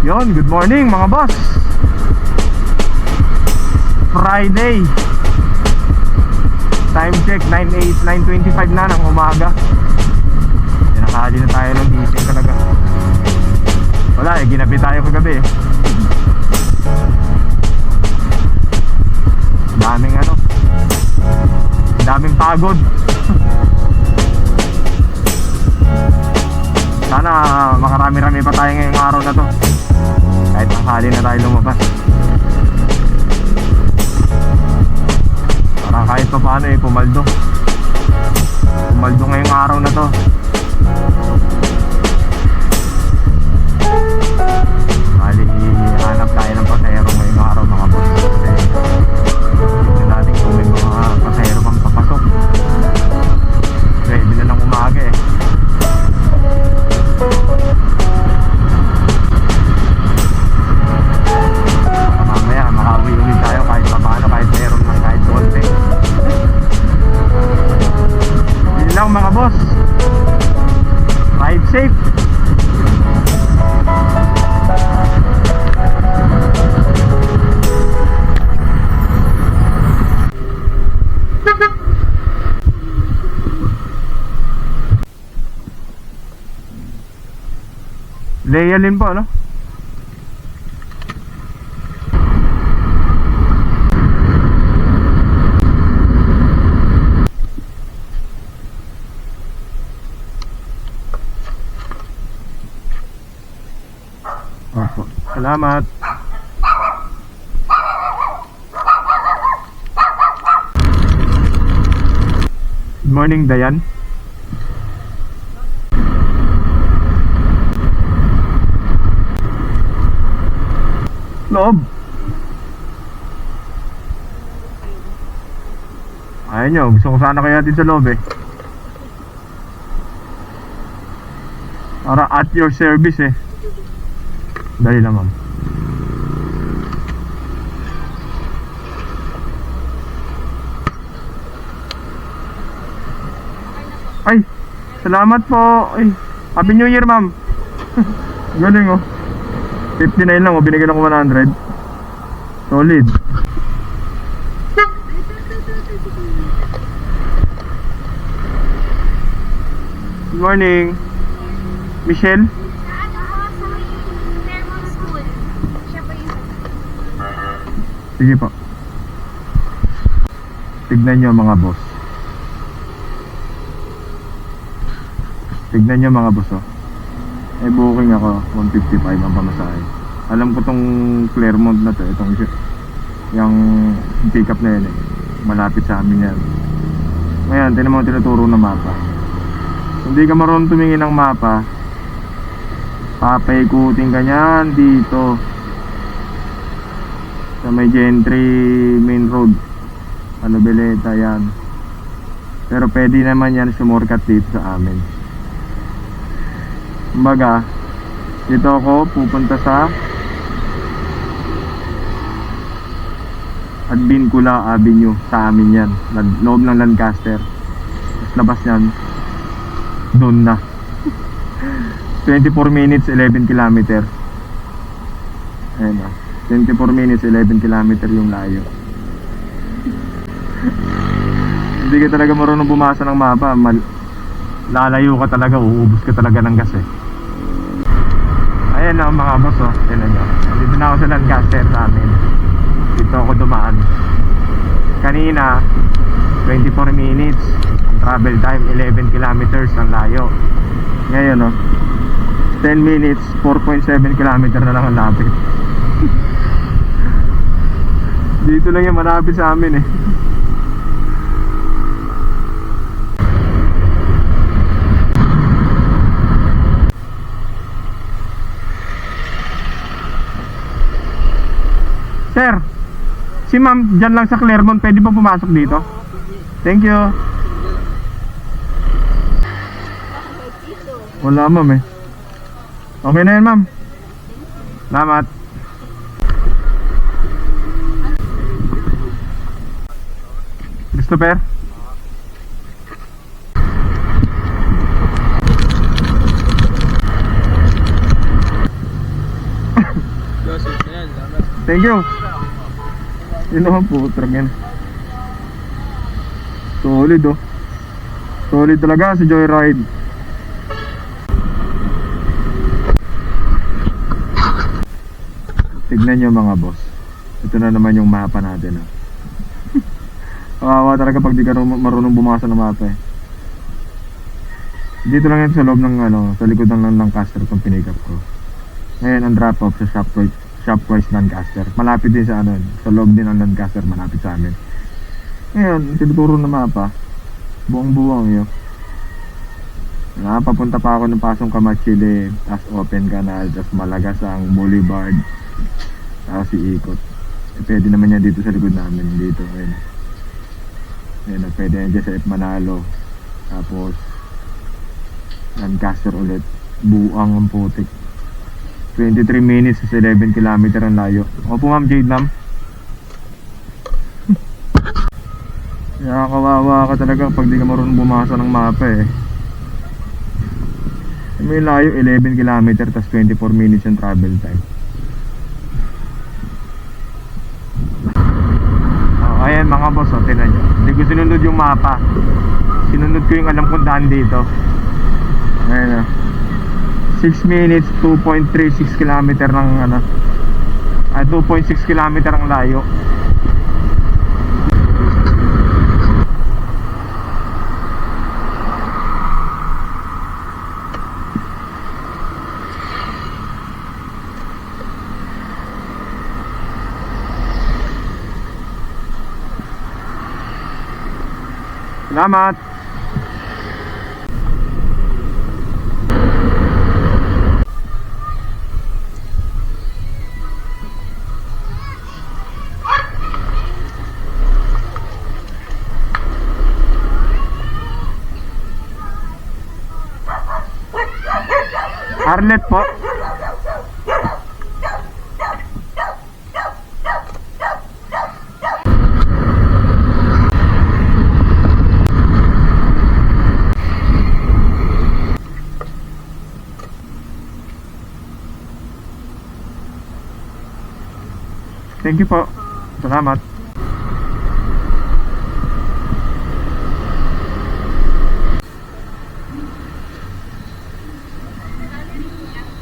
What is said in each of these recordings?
Yon, good morning mga boss. Friday. Time check 9:25 na ng umaga. Nakahali na tayo ng gising talaga. Wala eh, ginabi tayo kagabi eh. Daming pagod. Sana makarami-rami pa tayo ngayong araw na to, kahit nakahali na tayo lumabas. Parang kahit pa paano eh, pumaldo ngayong araw na to. Bali, hanap tayo ng pasahero ngayong araw mga boss. Kasi tignan natin kung may mga pasahero pang papasok. Ready na lang umaga eh. Mamaya makauwi ulit tayo kahit pa paano, kahit meron lang kahit konti. Yun lang mga boss. Ride safe. Layalin po, no? Opo. Salamat. Good morning, Dayan. Loob. Ayaw nyo, gusto ko sana kayo natin sa loob eh. Para at your service eh. Dali lang ma'am. Ay, salamat po. Ay, Happy New Year ma'am. Galing oh. 59 lang oh, binigyan ako 100. Solid. Good morning, Michelle. Sige po. Tignan nyo mga boss. Tignan nyo mga boss oh. May booking ako, 155 ang pamasahe. Alam ko tong Claremont na to, itong yung pick up na yun eh. Malapit sa amin yan. Ngayon, tinan mo tinuturo ng mapa. Kung hindi ka marunong tumingin ng mapa, papaikutin ka niyan dito sa may Gentry main road, Beleta yan. Pero pwede naman yan sumorkat dito sa amin. Kumbaga, dito ako pupunta sa Advincula Avenue, sa amin yan, loob ng Lancaster. Tapos labas yan, doon na. 24 minutes, 11 kilometer. Ayan o, 24 minutes, 11 kilometer yung layo. Hindi ka talaga marunong bumasa ng mapa, lalayo ka talaga, uubos ka talaga ng gas eh. Ayan na mga boss oh, tignan nyo. Dito na ako sa Lancaster sa amin. Dito ako dumaan. Kanina 24 minutes travel time, 11 kilometers ang layo. Ngayon oh, 10 minutes, 4.7 kilometer na lang ang lapit. Dito lang yung malapit sa amin eh. Sir, si ma'am dyan lang sa Claremont, pwede pa pumasok dito? Thank you. Wala ma'am eh. Okay na yan ma'am. Salamat. Christopher? Thank you. Yun naman po, truck yan. Solid oh. Solid talaga si Joyride. Tignan nyo mga boss. Ito na naman yung mapa natin ah. Kawawa talaga pag di ka marunong bumasa ng mapa eh. Dito lang yan sa loob ng sa likod ng Lancaster itong pinikap ko. Ngayon ang drop off sa Shopwise Lancaster. Malapit din sa sa loob din ng Lancaster, malapit sa amin. Ngayon, tinuturo na mapa. Buong-buong yun. Papunta pa ako ng Pasong Kamachili, tas Open Canal, tas Malagasang, Boulevard, tapos iikot. Pwede naman yan dito sa likod namin, dito. Ayun, pwede yan dyan sa F. Manalo. Tapos Lancaster ulit. Buang ang putik. 23 minutes sa 11 kilometer ang layo. Opo ma'am, Jade ma'am. Nakakawawa ka talaga pag di ka marunong bumasa ng mapa eh. May layo, 11 kilometer tas 24 minutes yung travel time. Ayan mga boss, tinan nyo. Hindi ko sinunod yung mapa. Sinunod ko yung alam kong daan dito. Ayan 6 minutes, 2.36 kilometer ng 2.6 kilometer ang layo. Salamat. Arlet po. Thank you po. Salamat.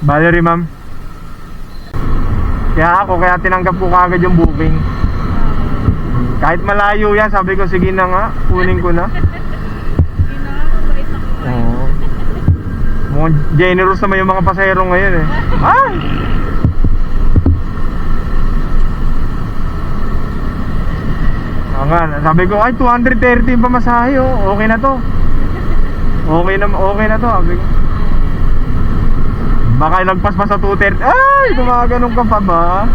Valerie ma'am. Kaya tinanggap ko kagad yung booking. Kahit malayo yan, sabi ko sige na nga, kunin ko na. Oo. Mga generous naman yung mga pasahero ngayon eh. Ay! Sabi ko ay 230 yung pamasahe oh. Okay na to. Okay na to, sabi ko. Baka ilagpas pa sa 230. Ay, gumaganon ka pa ba?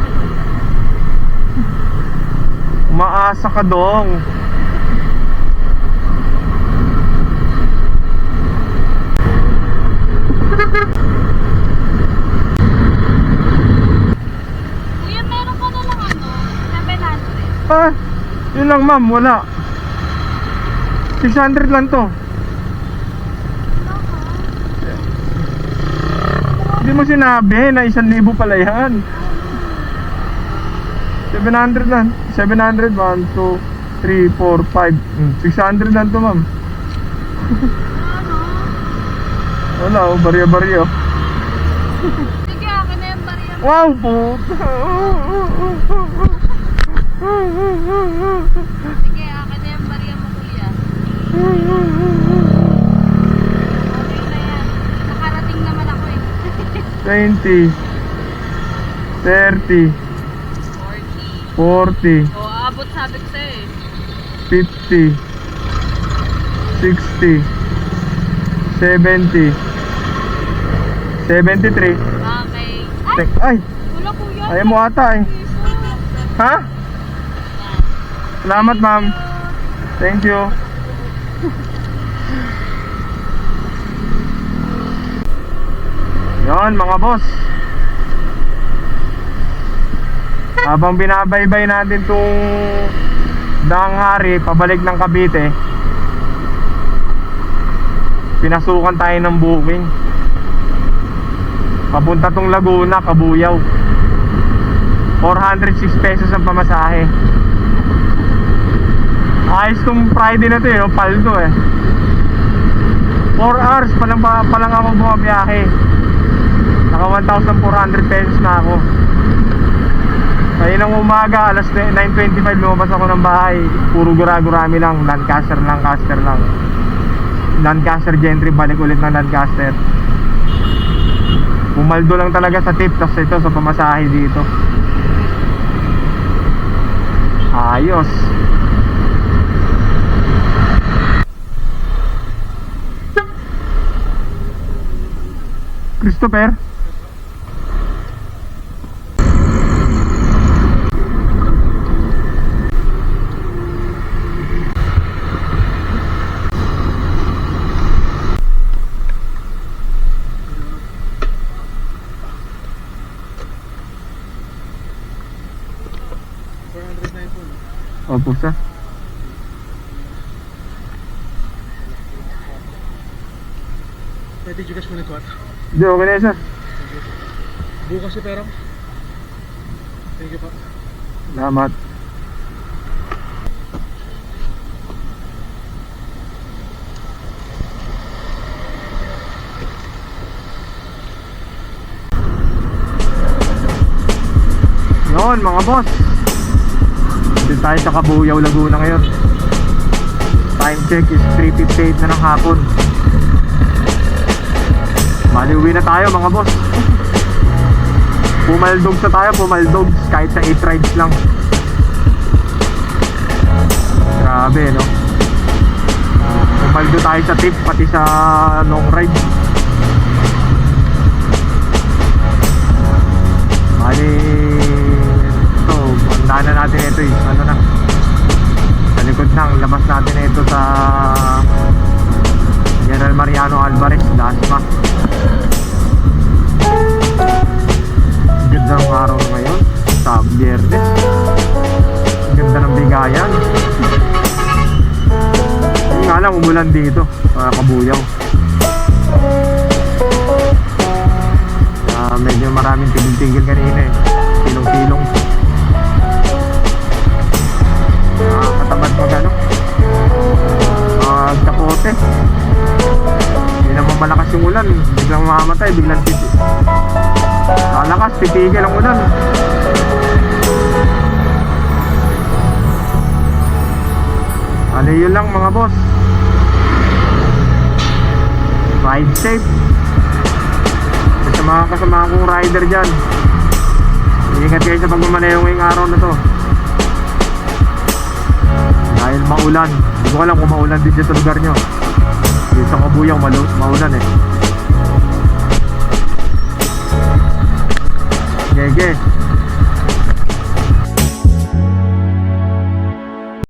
Umaasa ka dong. Kuya, meron ka na lang 700. Ah, yun lang ma'am, wala. 600 lang to. Hindi mo sinabi na 1,000 pala yan. 700 lang. 700, 1, 2, 3, 4, 5 600 lang to ma'am. Wala oh, barya-barya. Sige, akin na yung bariya. Wow po. Sige, akin na yung bariya mo kuya. Okay na yan. Nakarating naman ako eh. 20 30 40. 40 O, abot sabi ko sa'yo eh. 50 60 70 73 Okay. Ay! Ay! Wala kuya. Ayaw mo ata eh. Ha? Salamat ma'am. Thank you. Yon mga boss. Habang binabaybay natin tong Danghari pabalik ng Cavite, pinasukan tayo ng booking papunta tong Laguna, Kabuyaw. 406 pesos ang pamasahe. Ayos tong Friday na to eh, no? Paldo eh. 4 hours pa lang ako bumabiyahe. Naka 1,400 pesos na ako. Kaninang umaga, alas 9:25 lumabas ako ng bahay. Puro gura-gurami lang, Lancaster lang. Lancaster Gentry, balik ulit ng Lancaster. Pumaldo lang talaga sa tip, tapos ito sa pamasahe dito. Ayos. Christopher? Opo, sir. Pwede Gcash mo nito at Hindi, okay na yun, sir. bukas si pera mo. Thank you pa. Salamat. Yun, mga boss. Dito tayo sa Kabuyaw, Laguna ngayon. Time check is 3:58 na ng hapon. Bali, uwi na tayo mga boss. Pumaldogs na tayo, pumaldogs. Kahit sa 8 rides lang. Grabe, no? Pumaldo tayo sa tip, pati sa long ride. Bali, ito, bandaan na natin ito eh. Ano na? Sa likod ng labas natin ito sa General Mariano Alvarez, Dasma. Ganda ng araw ngayon, sa Biyernes. Ganda ng bigayan. Hindi nga lang umulan dito sa Kabuyaw. Medyo maraming tigil-tigil kanina eh. Silong-silong. Katamad mag ano, kapote. Hindi naman malakas yung ulan, biglang mamamatay, biglang lalakas, titigil ang ulan. Ano yun lang mga boss. Ride safe. Sa mga kasama kong rider dyan, ingat kayo sa pagmamaneho ngayong araw na to. Dahil maulan. Hindi ko alam kung maulan din dyan sa lugar nyo. Dito sa Kabuyaw maulan eh. Gege.